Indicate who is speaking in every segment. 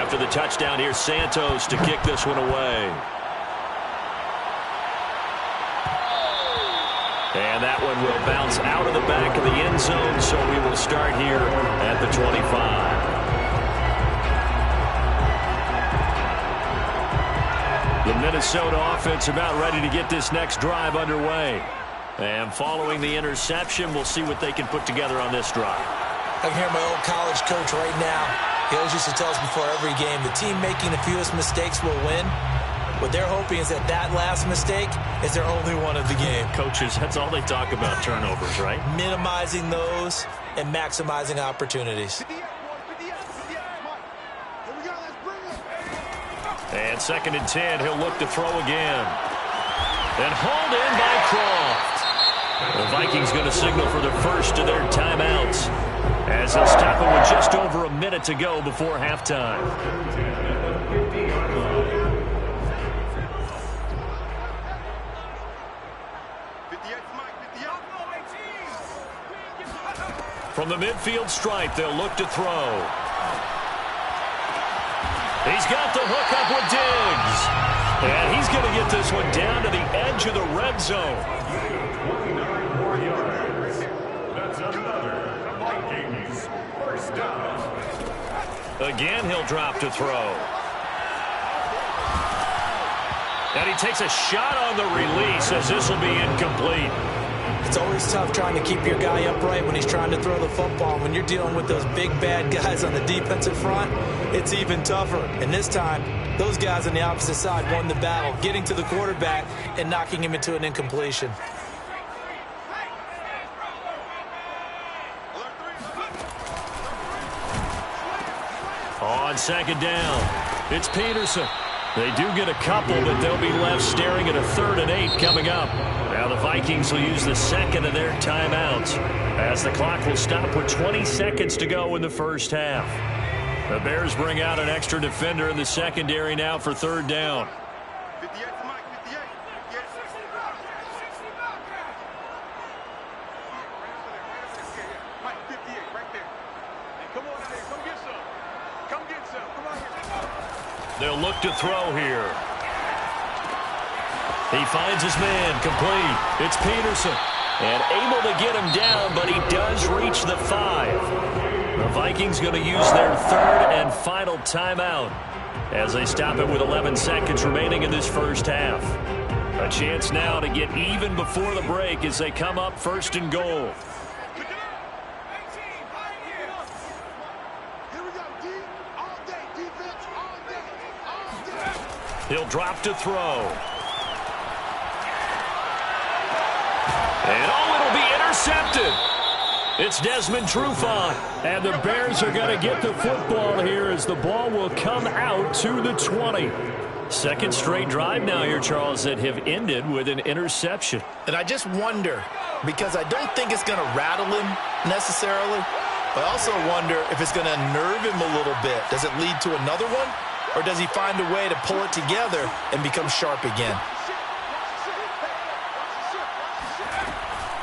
Speaker 1: after the touchdown. Here's Santos to kick this one away. And that one will bounce out of the back of the end zone, so we will start here at the 25. The Minnesota offense about ready to get this next drive underway. And following the interception, we'll see what they can put together on this drive.
Speaker 2: I can hear my old college coach right now. He always used to tell us before every game, the team making the fewest mistakes will win. What they're hoping is that that last mistake is their only one of the game.
Speaker 1: Coaches, that's all they talk about, turnovers, right?
Speaker 2: Minimizing those and maximizing opportunities.
Speaker 1: And 2nd and 10, he'll look to throw again. And hauled in by Croft. The Vikings going to signal for the first of their timeouts, as they'll stop it with just over a minute to go before halftime. From the midfield stripe, they'll look to throw. He's got the hook up with Diggs. And he's going to get this one down to the edge of the red zone. That's another Vikings first down. Again, he'll drop to throw. And he takes a shot on the release, as this will be incomplete.
Speaker 2: It's always tough trying to keep your guy upright when he's trying to throw the football. When you're dealing with those big, bad guys on the defensive front, it's even tougher. And this time, those guys on the opposite side won the battle, getting to the quarterback and knocking him into an incompletion.
Speaker 1: On 2nd down, it's Peterson. They do get a couple, but they'll be left staring at a 3rd and 8 coming up. Now the Vikings will use the second of their timeouts, as the clock will stop with 20 seconds to go in the first half. The Bears bring out an extra defender in the secondary now for 3rd down. They'll look to throw here. He finds his man, complete. It's Peterson. And able to get him down, but he does reach the 5. The Vikings going to use their 3rd and final timeout, as they stop it with 11 seconds remaining in this first half. A chance now to get even before the break as they come up 1st and goal. He'll drop to throw. And it'll be intercepted. It's Desmond Trufant. And the Bears are going to get the football here, as the ball will come out to the 20. Second straight drive now here, Charles, that have ended with an interception.
Speaker 3: And I just wonder, because I don't think it's going to rattle him necessarily, but I also wonder if it's going to unnerve him a little bit. Does it lead to another one? Or does he find a way to pull it together and become sharp again?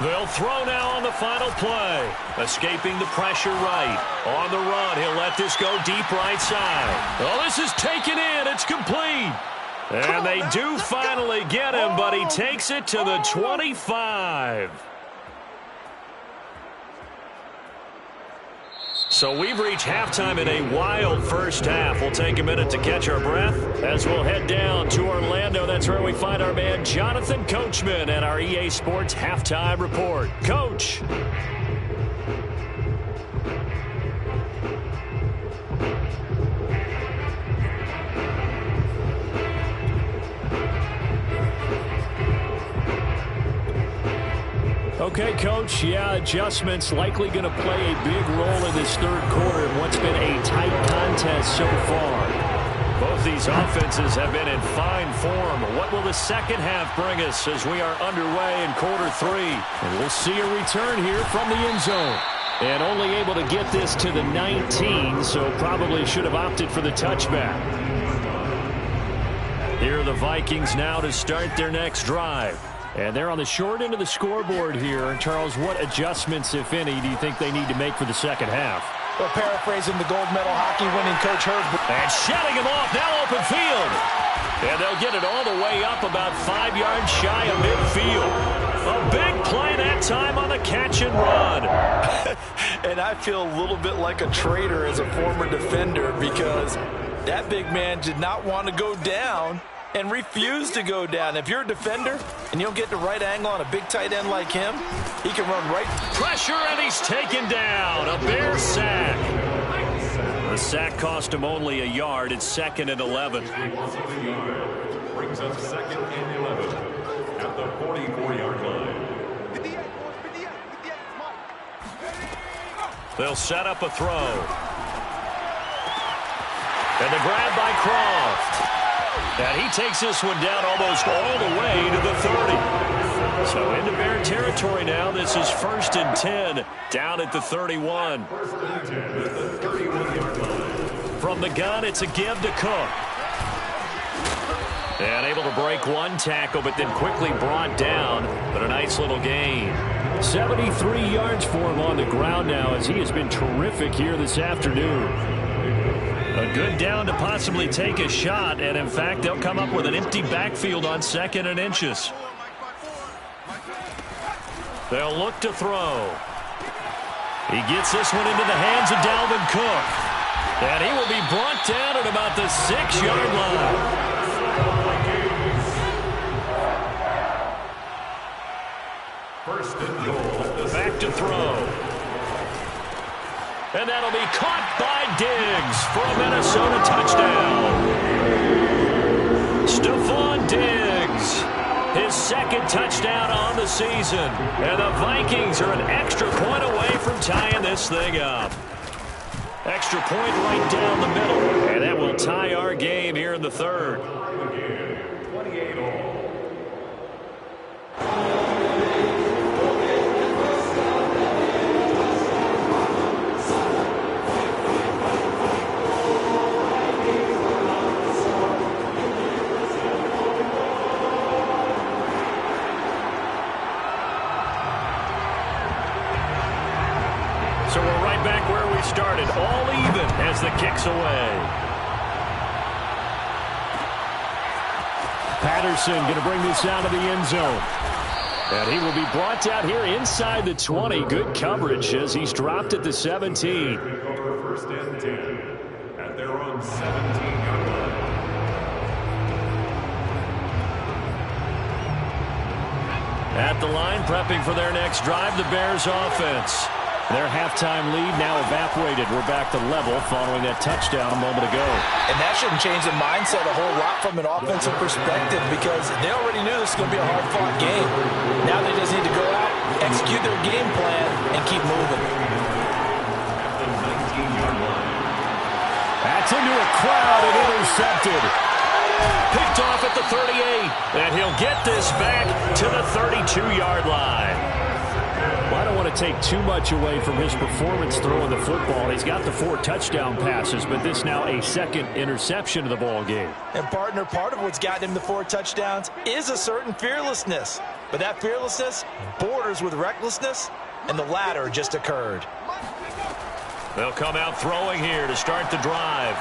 Speaker 1: They'll throw now on the final play. Escaping the pressure right. On the run, he'll let this go deep right side. Oh, this is taken in. It's complete. And they do finally get him, but he takes it to the 25. So we've reached halftime in a wild first half. We'll take a minute to catch our breath as we'll head down to Orlando. That's where we find our man Jonathan Coachman at our EA Sports Halftime Report. Coach. Okay, Coach, adjustments likely going to play a big role in this third quarter in what's been a tight contest so far. Both these offenses have been in fine form. What will the second half bring us as we are underway in quarter 3? And we'll see a return here from the end zone. And only able to get this to the 19, so probably should have opted for the touchback. Here are the Vikings now to start their next drive. And they're on the short end of the scoreboard here. Charles, what adjustments, if any, do you think they need to make for the second half?
Speaker 3: Well, paraphrasing the gold medal hockey winning coach Herb.
Speaker 1: And shedding him off, now open field. And they'll get it all the way up about 5 yards shy of midfield. A big play that time on the catch and run.
Speaker 3: And I feel a little bit like a traitor as a former defender because that big man did not want to go down and refused to go down. If you're a defender and you don't get the right angle on a big tight end like him, he can run right.
Speaker 1: Pressure, and he's taken down. A Bear sack. The sack cost him only a yard. It's 2nd and 11.
Speaker 4: Brings up 2nd and 11 at the 44-yard line.
Speaker 1: They'll set up a throw. And the grab by Croft. And he takes this one down almost all the way to the 30. So into Bear territory now. This is 1st and 10 down at the 31. From the gun, it's a give to Cook. And able to break one tackle, but then quickly brought down. But a nice little gain. 73 yards for him on the ground now as he has been terrific here this afternoon. A good down to possibly take a shot, and in fact, they'll come up with an empty backfield on 2nd and inches. They'll look to throw. He gets this one into the hands of Dalvin Cook. And he will be brought down at about the 6-yard line. Back to throw. And that'll be caught by Diggs for a Minnesota touchdown. Stephon Diggs, his 2nd touchdown on the season. And the Vikings are an extra point away from tying this thing up. Extra point right down the middle. And that will tie our game here in the 3rd.
Speaker 4: 28-all.
Speaker 1: So we're right back where we started, all even as the kick's away. Patterson going to bring this out of the end zone. And he will be brought down here inside the 20. Good coverage as he's dropped at the 17.
Speaker 4: 1st and 10 at their own 17-yard line.
Speaker 1: At the line, prepping for their next drive, the Bears offense. Their halftime lead now evaporated. We're back to level following that touchdown a moment ago.
Speaker 3: And that shouldn't change the mindset a whole lot from an offensive perspective because they already knew this was going to be a hard-fought game. Now they just need to go out, execute their game plan, and keep moving.
Speaker 4: At the 19-yard line.
Speaker 1: That's into a crowd and intercepted. Picked off at the 38. And he'll get this back to the 32-yard line. Well, I don't want to take too much away from his performance throwing the football. He's got the 4 touchdown passes, but this now a 2nd interception of the ball game.
Speaker 3: And partner, part of what's gotten him the 4 touchdowns is a certain fearlessness. But that fearlessness borders with recklessness, and the latter just occurred.
Speaker 1: They'll come out throwing here to start the drive.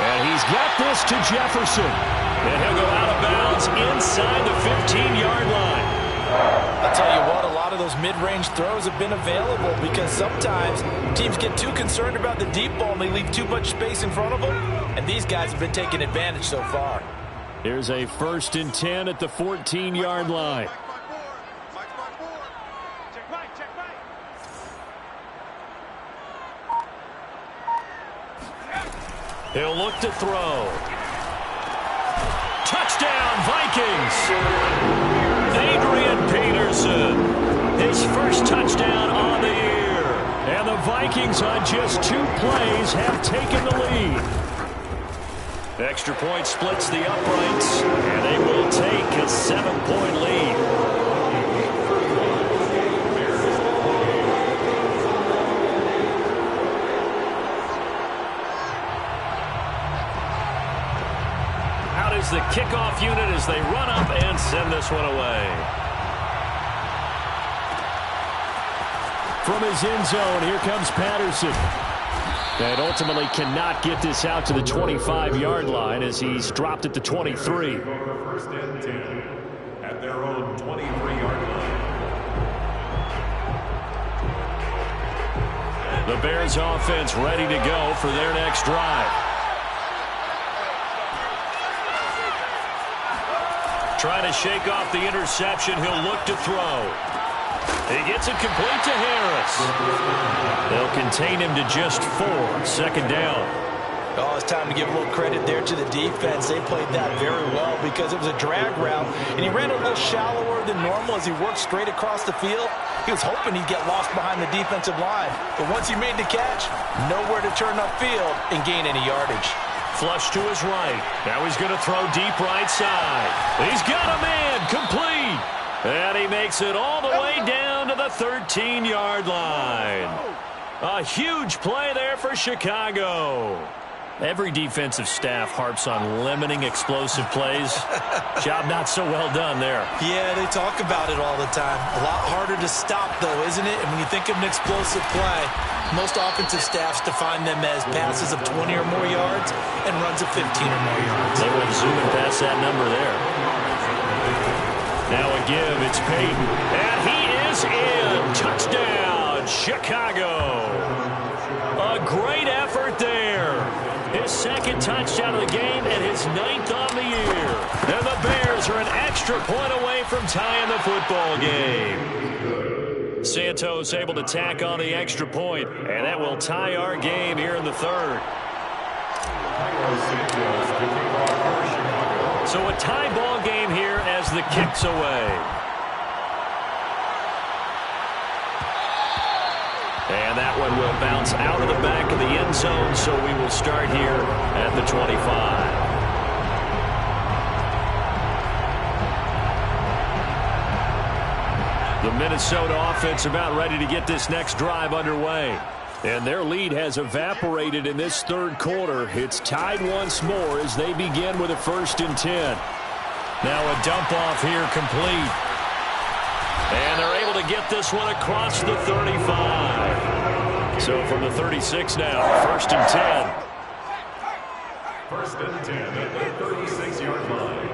Speaker 1: And he's got this to Jefferson. And he'll go out of bounds inside the 15-yard line.
Speaker 3: I'll tell you what, a lot of those mid-range throws have been available because sometimes teams get too concerned about the deep ball and they leave too much space in front of them, and these guys have been taking advantage so far.
Speaker 1: Here's a 1st and 10 at the 14-yard line. He'll look to throw. Touchdown, Vikings! Adrian Peterson, his first touchdown on the year. And the Vikings on just 2 plays have taken the lead. Extra point splits the uprights, and they will take a 7-point lead. Out is the kickoff unit as they run up and send this one away. From his end zone, here comes Patterson. And ultimately cannot get this out to the 25-yard line as he's dropped at the 23.
Speaker 4: First and 10 at their own 23-yard line.
Speaker 1: The Bears offense ready to go for their next drive. Trying to shake off the interception. He'll look to throw. He gets it complete to Harris. They'll contain him to just 4. Second down.
Speaker 2: Oh, it's time to give a little credit there to the defense. They played that very well because it was a drag route, and he ran a little shallower than normal as he worked straight across the field. He was hoping he'd get lost behind the defensive line, but once he made the catch, nowhere to turn upfield and gain any yardage.
Speaker 1: Flush to his right. Now he's going to throw deep right side. He's got a man complete. And he makes it all the way down to the 13-yard line. A huge play there for Chicago. Every defensive staff harps on limiting explosive plays. Job not so well done there.
Speaker 2: Yeah, they talk about it all the time. A lot harder to stop, though, isn't it? And when you think of an explosive play, most offensive staffs define them as passes of 20 or more yards and runs of 15 or more yards.
Speaker 1: They went zooming past that number there. Now a give, it's Peyton. And he is in. Touchdown, Chicago. A great effort there. His second touchdown of the game and his 9th on the year. And the Bears are an extra point away from tying the football game. Santos able to tack on the extra point, and that will tie our game here in the third. So a tie ball game here as the kick's away. And that one will bounce out of the back of the end zone, so we will start here at the 25. The Minnesota offense about ready to get this next drive underway. And their lead has evaporated in this third quarter. It's tied once more as they begin with a 1st and 10. Now a dump off here complete. And they're able to get this one across the 35. So from the 36 now, 1st and 10.
Speaker 4: 1st and 10 at the 36-yard line.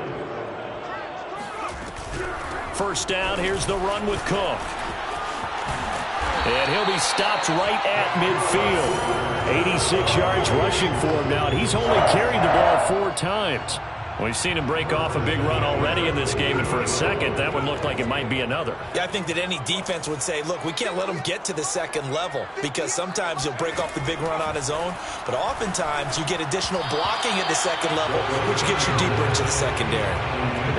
Speaker 1: First down, here's the run with Cook. And he'll be stopped right at midfield. 86 yards rushing for him now, and he's only carried the ball 4 times. We've seen him break off a big run already in this game, and for a second, that one looked like it might be another.
Speaker 2: Yeah, I think that any defense would say, look, we can't let him get to the second level because sometimes he'll break off the big run on his own, but oftentimes you get additional blocking at the second level, which gets you deeper into the secondary.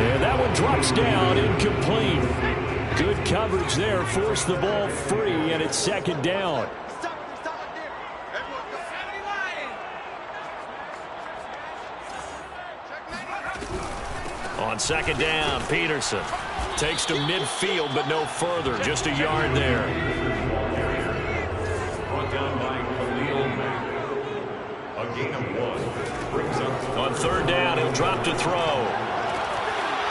Speaker 1: And that one drops down, incomplete. Good coverage there, forced the ball free, and it's 2nd down. On 2nd down, Peterson takes to midfield, but no further, just a yard there.
Speaker 4: Brought down by Khalil Mack. A gain of 1 brings up.
Speaker 1: On 3rd down, he'll drop to throw.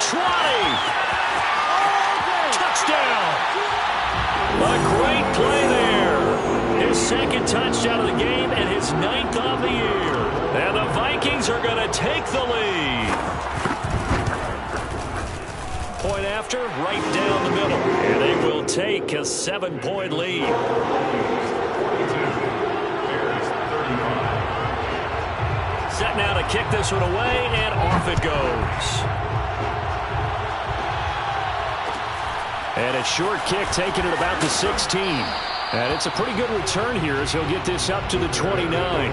Speaker 1: 20! Touchdown! A great play there. His 2nd touchdown of the game and his 9th on the year. And the Vikings are going to take the lead. Point after, right down the middle. And they will take a 7-point lead. Set now to kick this one away, and off it goes. And a short kick taken at about the 16. And it's a pretty good return here as he'll get this up to the 29.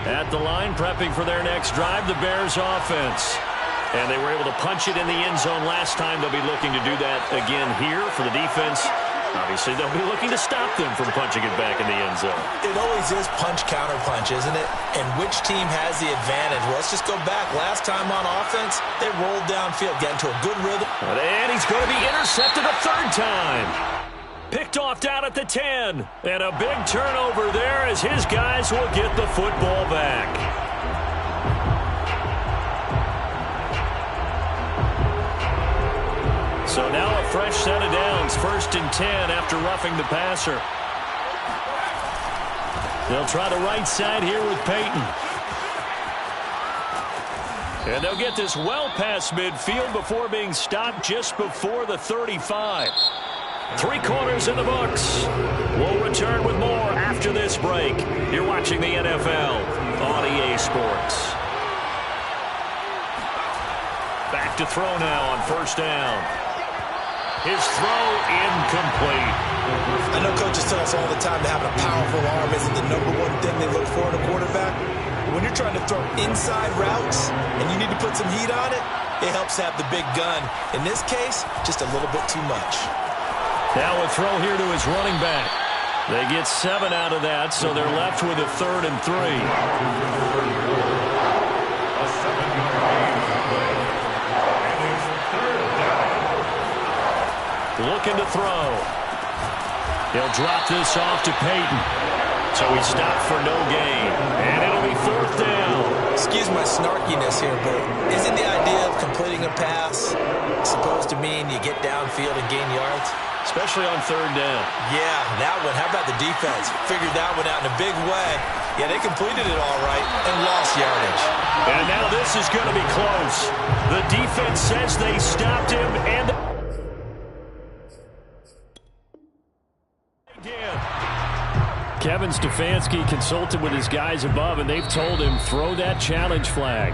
Speaker 1: At the line, prepping for their next drive, the Bears offense. And they were able to punch it in the end zone last time. They'll be looking to do that again here for the defense. Obviously, they'll be looking to stop them from punching it back in the end zone.
Speaker 2: It always is punch-counter-punch, isn't it? And which team has the advantage? Well, let's just go back. Last time on offense, they rolled downfield, got into a good rhythm.
Speaker 1: And he's going to be intercepted a 3rd time. Picked off down at the 10. And a big turnover there as his guys will get the football back. So now a fresh set of downs. 1st and 10 after roughing the passer. They'll try the right side here with Peyton. And they'll get this well past midfield before being stopped just before the 35. 3 quarters in the books. We'll return with more after this break. You're watching the NFL on EA Sports. Back to throw now on 1st down. His throw incomplete.
Speaker 2: I know coaches tell us all the time that having a powerful arm isn't the #1 thing they look for in a quarterback. But when you're trying to throw inside routes and you need to put some heat on it, it helps have the big gun. In this case, just a little bit too much.
Speaker 1: Now a throw here to his running back. They get 7 out of that, so they're left with a 3rd and 3.
Speaker 4: A 7-yard gain play. And it's 3rd down.
Speaker 1: Looking to throw. He'll drop this off to Peyton. So he stopped for no gain. And it'll be 4th down.
Speaker 2: Excuse my snarkiness here, but isn't the idea of completing a pass supposed to mean you get downfield and gain yards?
Speaker 1: Especially on 3rd down.
Speaker 2: Yeah, that one. How about the defense? Figured that one out in a big way. Yeah, they completed it all right and lost yardage.
Speaker 1: And now this is going to be close. The defense says they stopped him, and they did. Kevin Stefanski consulted with his guys above, and they've told him, throw that challenge flag.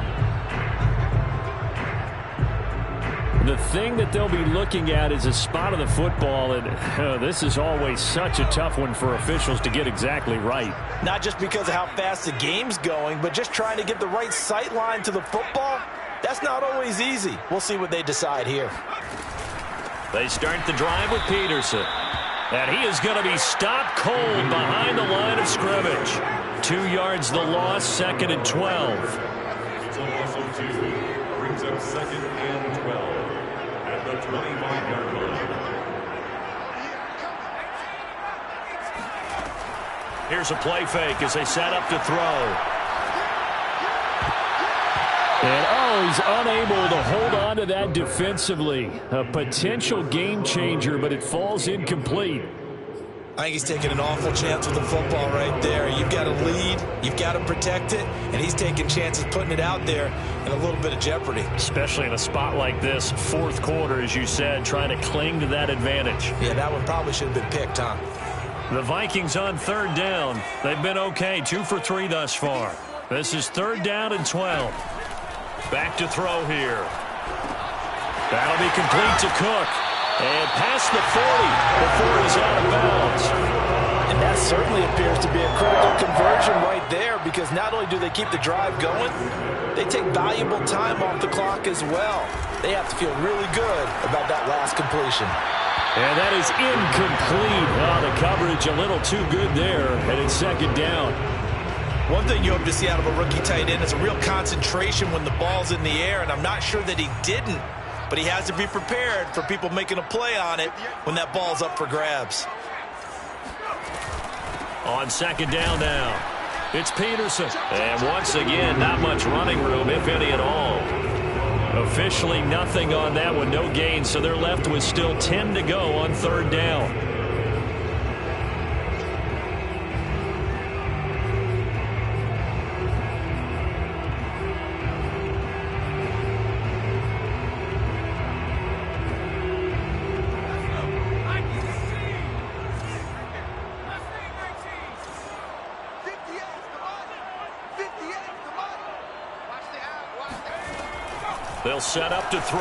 Speaker 1: The thing that they'll be looking at is a spot of the football, and this is always such a tough one for officials to get exactly right.
Speaker 2: Not just because of how fast the game's going, but just trying to get the right sight line to the football. That's not always easy. We'll see what they decide here.
Speaker 1: They start the drive with Peterson. And he is going to be stopped cold behind the line of scrimmage. 2 yards the loss, 2nd and 12.
Speaker 4: So also 2 brings up 2nd and 12 at the 25-yard line.
Speaker 1: Here's a play fake as they set up to throw. And he's unable to hold on to that defensively. A potential game changer, but it falls incomplete.
Speaker 2: I think he's taking an awful chance with the football right there. You've got to lead, you've got to protect it, and he's taking chances putting it out there in a little bit of jeopardy.
Speaker 1: Especially in a spot like this, 4th quarter, as you said, trying to cling to that advantage.
Speaker 2: Yeah, that one probably should have been picked, huh?
Speaker 1: The Vikings on 3rd down. They've been okay, 2 for 3 thus far. This is 3rd down and 12. Back to throw here. That'll be complete to Cook. And past the 40 before he's out of bounds.
Speaker 2: And that certainly appears to be a critical conversion right there, because not only do they keep the drive going, they take valuable time off the clock as well. They have to feel really good about that last completion.
Speaker 1: And that is incomplete. Oh, the coverage a little too good there, and it's 2nd down.
Speaker 2: One thing you hope to see out of a rookie tight end is a real concentration when the ball's in the air, and I'm not sure that he didn't, but he has to be prepared for people making a play on it when that ball's up for grabs.
Speaker 1: On 2nd down now, it's Peterson. And once again, not much running room, if any at all. Officially nothing on that one, no gain, so they're left with still 10 to go on 3rd down. They'll set up to throw.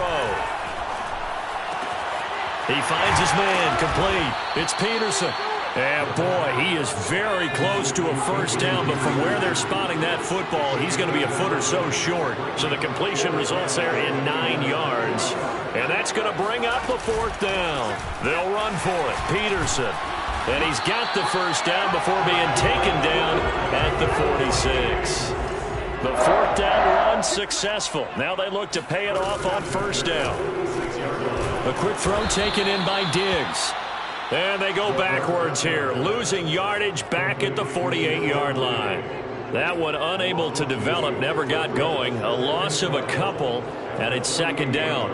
Speaker 1: He finds his man, complete. It's Peterson. And boy, he is very close to a 1st down, but from where they're spotting that football, he's going to be a foot or so short. So the completion results there in 9 yards. And that's going to bring up the 4th down. They'll run for it. Peterson. And he's got the 1st down before being taken down at the 46. The 4th down run successful. Now they look to pay it off on 1st down. A quick throw taken in by Diggs. And they go backwards here, losing yardage back at the 48-yard line. That one unable to develop, never got going. A loss of a couple, and it's second down.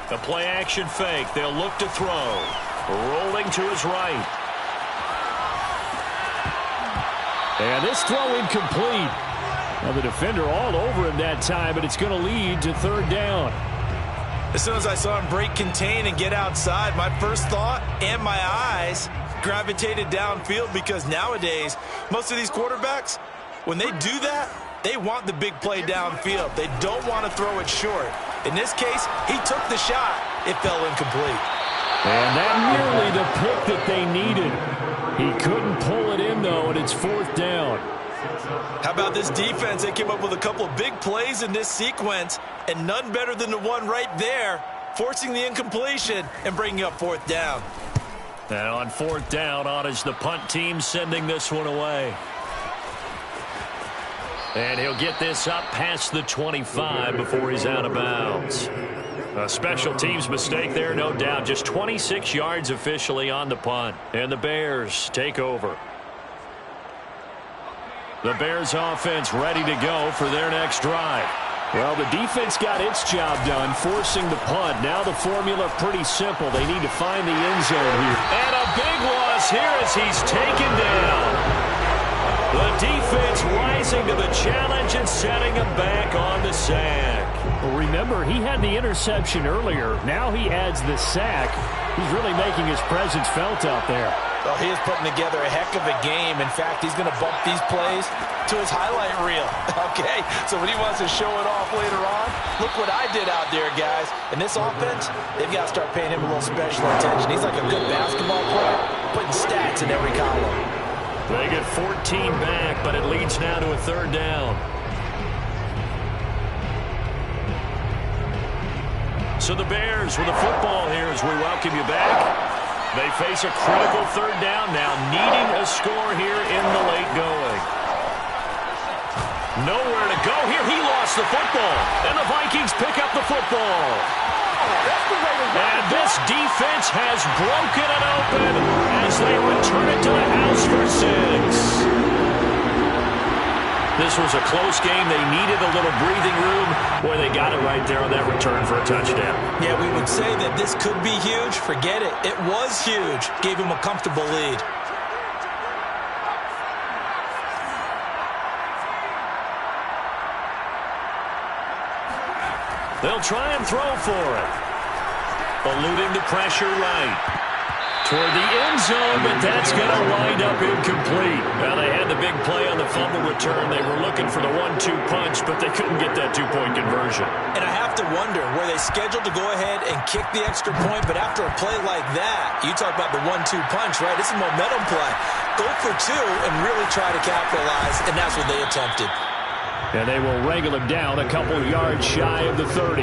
Speaker 1: A play-action fake. They'll look to throw. Rolling to his right. And this throw incomplete. Now the defender all over him that time, but it's going to lead to third down.
Speaker 2: As soon as I saw him break contain and get outside, my first thought and my eyes gravitated downfield, because nowadays, most of these quarterbacks, when they do that, they want the big play downfield. They don't want to throw it short. In this case, he took the shot. It fell incomplete.
Speaker 1: And that nearly the pick that they needed. He couldn't pull it in, though, and it's fourth down.
Speaker 2: How about this defense? They came up with a couple of big plays in this sequence, and none better than the one right there, forcing the incompletion and bringing up fourth down.
Speaker 1: And on fourth down, on is the punt team sending this one away. And he'll get this up past the 25 before he's out of bounds. A special teams mistake there, no doubt. Just 26 yards officially on the punt. And the Bears take over. The Bears offense ready to go for their next drive. Well, the defense got its job done, forcing the punt. Now the formula pretty simple. They need to find the end zone here. And a big loss here as he's taken down. The defense rising to the challenge and setting him back on the sack. Well, remember, he had the interception earlier. Now he adds the sack. He's really making his presence felt out there.
Speaker 2: Well, he is putting together a heck of a game. In fact, he's going to bump these plays to his highlight reel. Okay, so when he wants to show it off later on, look what I did out there, guys. In this offense, they've got to start paying him a little special attention. He's like a good basketball player, putting stats in every column.
Speaker 1: They get 14 back, but it leads now to a third down. So the Bears with the football here as we welcome you back. They face a critical third down now, needing a score here in the late going. Nowhere to go here. He lost the football, and the Vikings pick up the football. And this defense has broken it open as they return it to the house for 6. This was a close game. They needed a little breathing room. Boy, they got it right there on that return for a touchdown.
Speaker 2: Yeah, we would say that this could be huge. Forget it. It was huge. Gave him a comfortable lead.
Speaker 1: They'll try and throw for it. Eluding the pressure right. Toward the end zone, but that's going to wind up incomplete. Well, they had the big play on the fumble return. They were looking for the 1-2 punch, but they couldn't get that two-point conversion.
Speaker 2: And I have to wonder, were they scheduled to go ahead and kick the extra point? But after a play like that, you talk about the 1-2 punch, right? It's a momentum play. Go for 2 and really try to capitalize, and that's what they attempted.
Speaker 1: And they will wrangle him down a couple yards shy of the 30.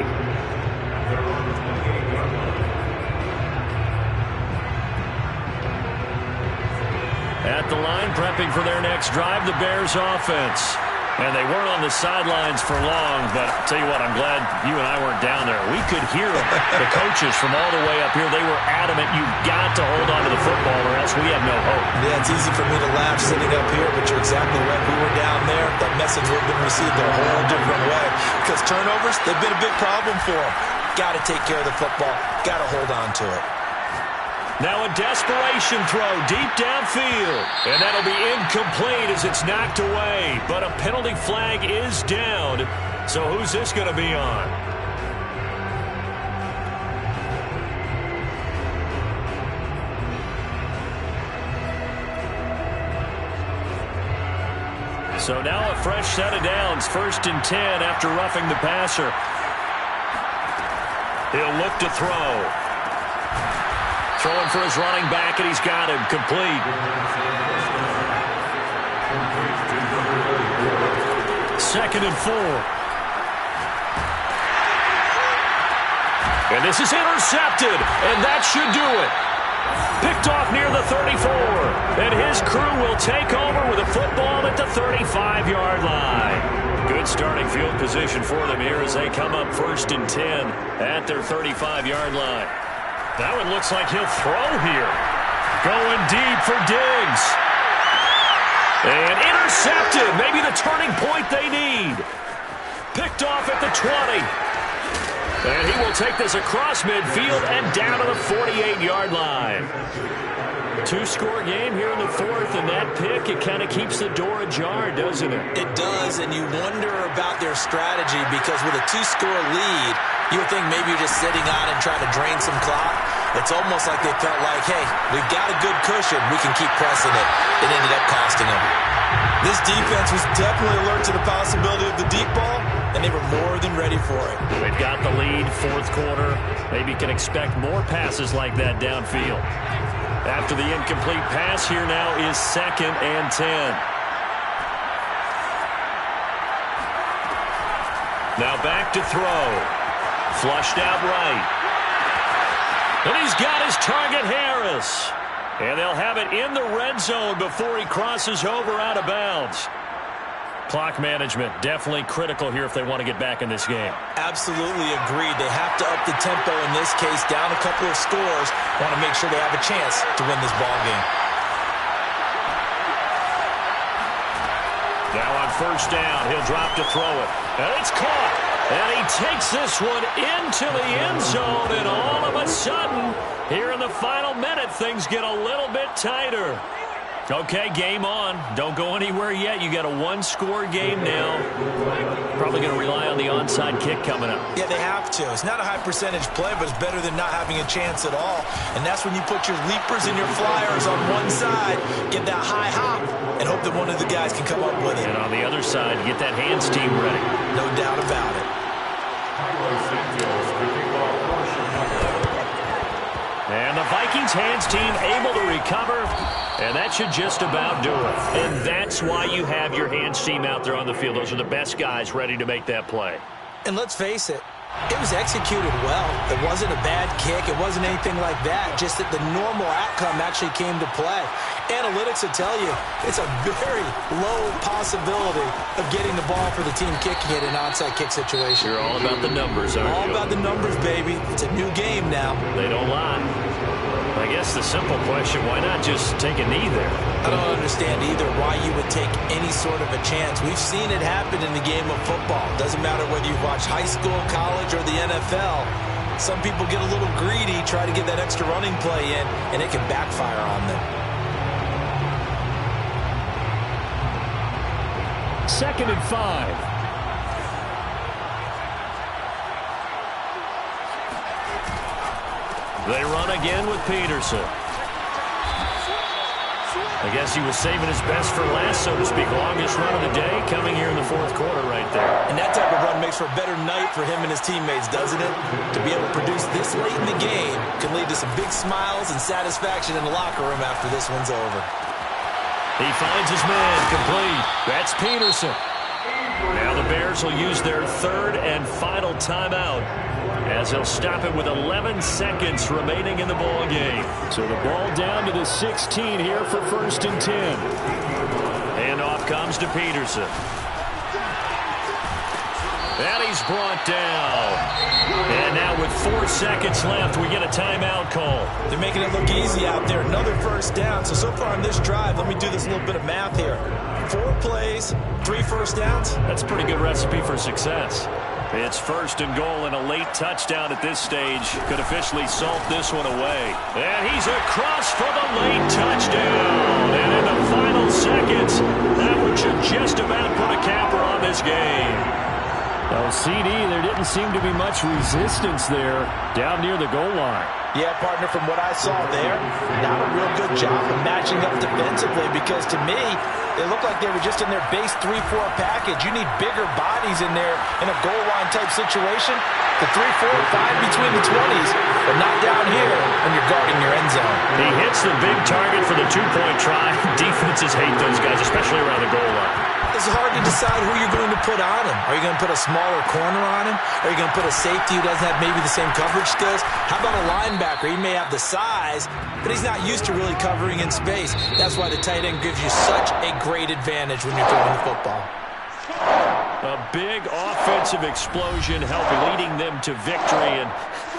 Speaker 1: At the line, prepping for their next drive, the Bears offense. And they weren't on the sidelines for long, but I'll tell you what, I'm glad you and I weren't down there. We could hear the coaches from all the way up here. They were adamant, you've got to hold on to the football or else we have no hope.
Speaker 2: Yeah, it's easy for me to laugh sitting up here, but you're exactly right. We were down there. That message would have been received a whole different way. Because turnovers, they've been a big problem for them. Got to take care of the football. Got to hold on to it.
Speaker 1: Now a desperation throw deep downfield. And that'll be incomplete as it's knocked away. But a penalty flag is down. So who's this going to be on? So now a fresh set of downs. 1st and 10 after roughing the passer. He'll look to throw. Throwing for his running back, and he's got him complete. 2nd and 4. And this is intercepted, and that should do it. Picked off near the 34, and his crew will take over with a football at the 35-yard line. Good starting field position for them here as they come up 1st and 10 at their 35-yard line. That one looks like he'll throw here. Going deep for Diggs. And intercepted, maybe the turning point they need. Picked off at the 20. And he will take this across midfield and down to the 48-yard line. Two-score game here in the 4th, and that pick, it kind of keeps the door ajar, doesn't it?
Speaker 2: It does, and you wonder about their strategy because with a 2-score lead, you would think maybe you're just sitting on and trying to drain some clock. It's almost like they felt like, hey, we've got a good cushion. We can keep pressing it. It ended up costing them. This defense was definitely alert to the possibility of the deep ball, and they were more than ready for it.
Speaker 1: They've got the lead, 4th quarter. Maybe can expect more passes like that downfield. After the incomplete pass, here now is 2nd and 10. Now back to throw. Flushed out right. And he's got his target, Harris. And they'll have it in the red zone before he crosses over out of bounds. Clock management definitely critical here if they want to get back in this game.
Speaker 2: Absolutely agreed. They have to up the tempo in this case, down a couple of scores. Want to make sure they have a chance to win this ball game.
Speaker 1: Now on 1st down, he'll drop to throw it. And it's caught. And he takes this one into the end zone. And all of a sudden, here in the final minute, things get a little bit tighter. Okay, game on. Don't go anywhere yet. You got a 1-score game now. Probably going to rely on the onside kick coming up.
Speaker 2: Yeah, they have to. It's not a high percentage play, but it's better than not having a chance at all. And that's when you put your leapers and your flyers on one side, get that high hop, and hope that one of the guys can come up with it.
Speaker 1: And on the other side, get that hands team ready.
Speaker 2: No doubt about it.
Speaker 1: And the Vikings hands team able to recover, and that should just about do it. And that's why you have your hands team out there on the field. Those are the best guys ready to make that play.
Speaker 2: And let's face it, it was executed well. It wasn't a bad kick. It wasn't anything like that. Just that the normal outcome actually came to play. Analytics will tell you it's a very low possibility of getting the ball for the team kicking it in an onside kick situation.
Speaker 1: You're all about the numbers, aren't you?
Speaker 2: All about the numbers, baby. It's a new game now.
Speaker 1: They don't lie. I guess the simple question, why not just take a knee there?
Speaker 2: I don't understand either why you would take any sort of a chance. We've seen it happen in the game of football. Doesn't matter whether you watch high school, college, or the NFL. Some people get a little greedy, try to get that extra running play in, and it can backfire on them.
Speaker 1: 2nd and 5. They run again with Peterson. I guess he was saving his best for last, so to speak. Longest run of the day coming here in the 4th quarter right there.
Speaker 2: And that type of run makes for a better night for him and his teammates, doesn't it? To be able to produce this late in the game can lead to some big smiles and satisfaction in the locker room after this one's over.
Speaker 1: He finds his man complete. That's Peterson. Now the Bears will use their 3rd and final timeout as they'll stop it with 11 seconds remaining in the ball game. So the ball down to the 16 here for 1st and 10. Handoff comes to Peterson. And he's brought down. And now with 4 seconds left, we get a timeout call.
Speaker 2: They're making it look easy out there. Another 1st down. So far on this drive, let me do this little bit of math here. 4 plays, 3 first downs.
Speaker 1: That's a pretty good recipe for success. It's 1st and goal and a late touchdown at this stage. Could officially salt this one away. And he's across for the late touchdown. And in the final seconds, that one should just about put a capper on this game. Well, CD, there didn't seem to be much resistance there down near the goal line.
Speaker 2: Yeah, partner, from what I saw there, not a real good job of matching up defensively because to me, they looked like they were just in their base 3-4 package. You need bigger bodies in there in a goal line type situation. The 3, 4, 5 between the 20s, but not down here when you're guarding your end zone.
Speaker 1: He hits the big target for the 2-point try. Defenses hate those guys, especially around the goal line.
Speaker 2: It's hard to decide who you're going to put on him. Are you going to put a smaller corner on him? Are you going to put a safety who doesn't have maybe the same coverage skills? How about a linebacker? He may have the size, but he's not used to really covering in space. That's why the tight end gives you such a great advantage when you're throwing the football.
Speaker 1: A big offensive explosion helped leading them to victory, and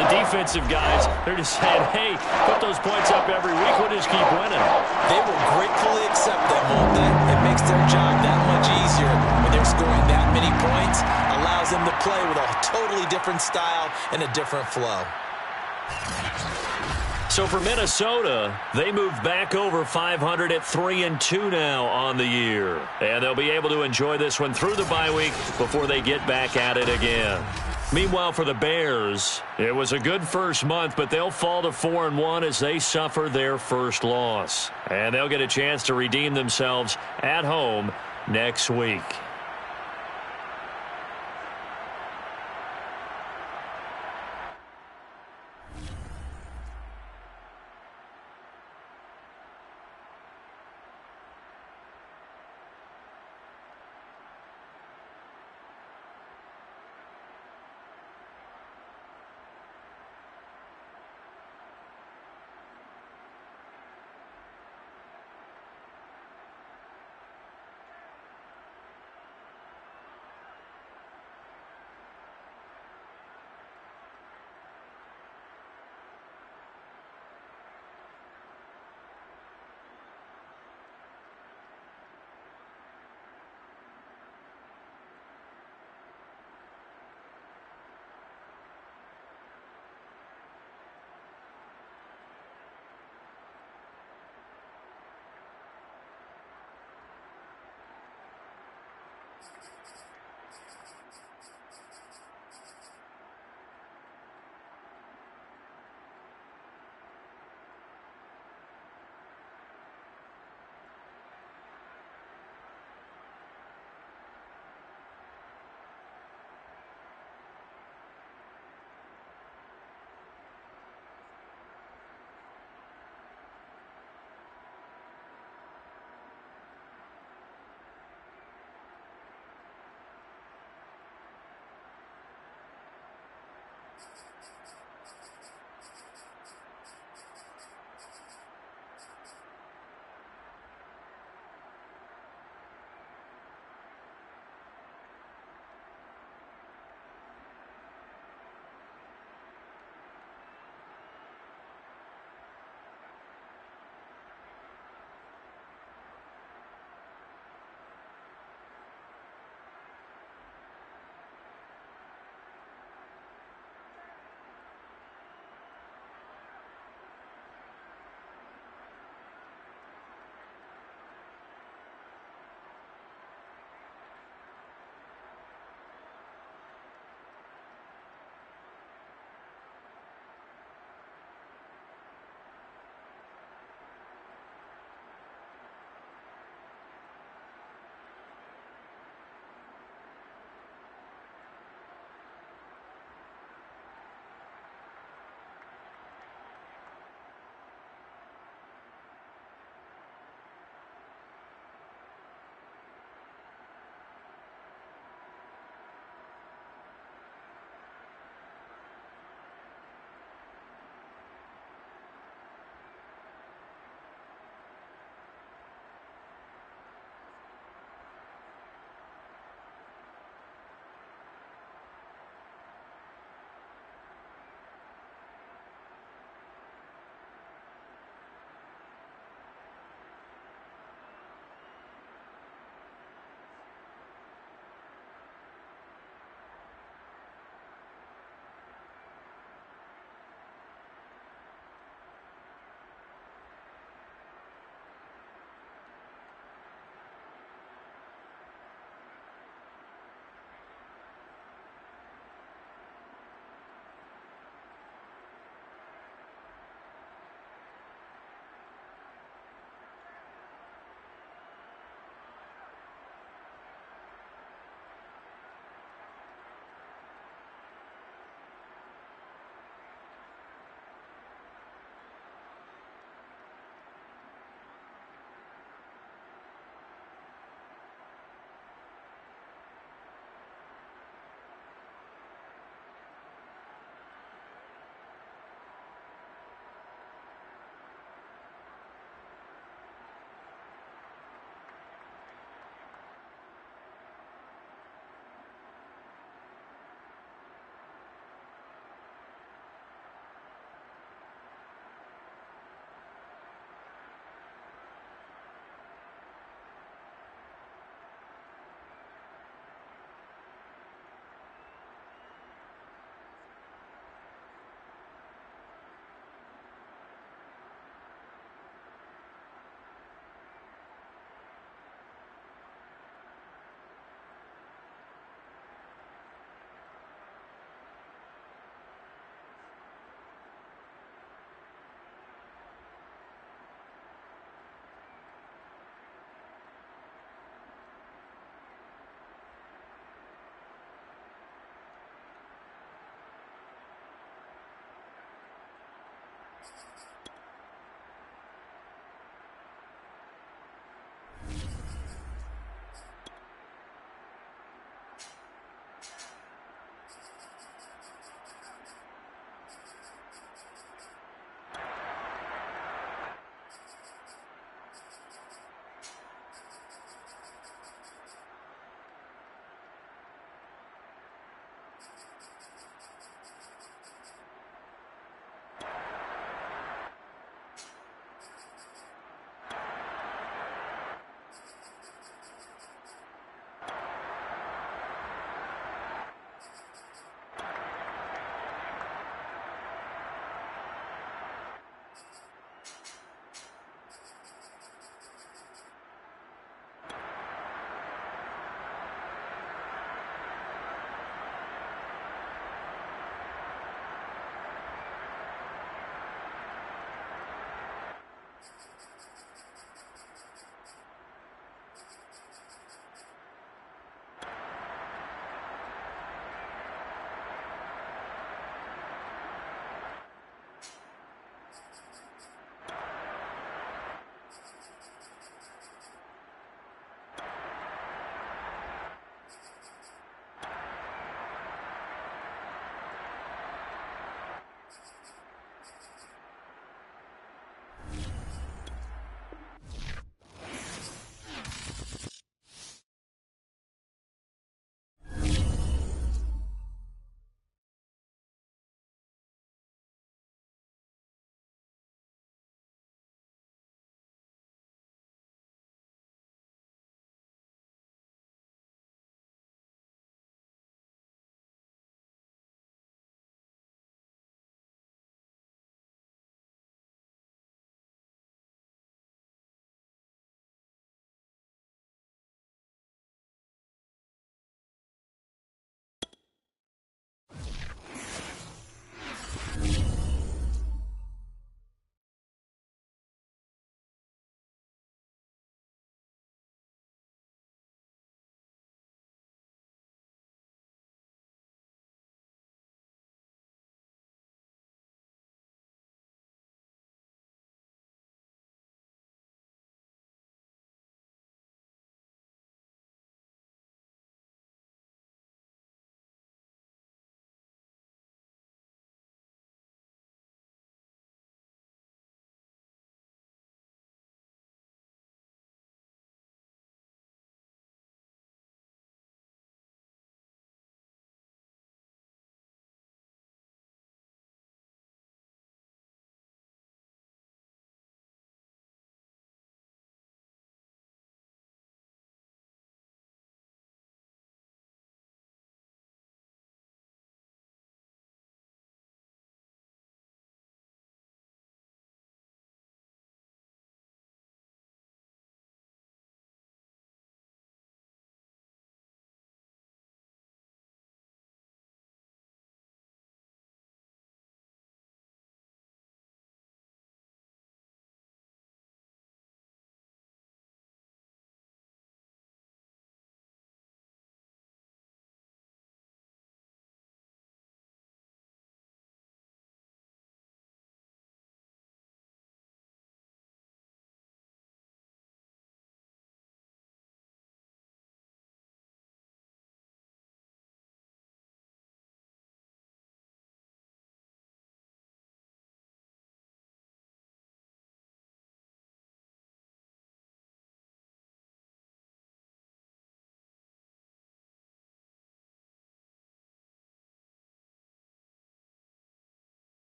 Speaker 1: the defensive guys, they're just saying, hey, put those points up every week, we'll just keep winning.
Speaker 2: They will gratefully accept them, won't they? It makes their job that much easier when they're scoring that many points, allows them to play with a totally different style and a different flow.
Speaker 1: So for Minnesota, they move back over 500 at 3-2 now on the year. And they'll be able to enjoy this one through the bye week before they get back at it again. Meanwhile, for the Bears, it was a good first month, but they'll fall to 4-1 as they suffer their first loss. And they'll get a chance to redeem themselves at home next week.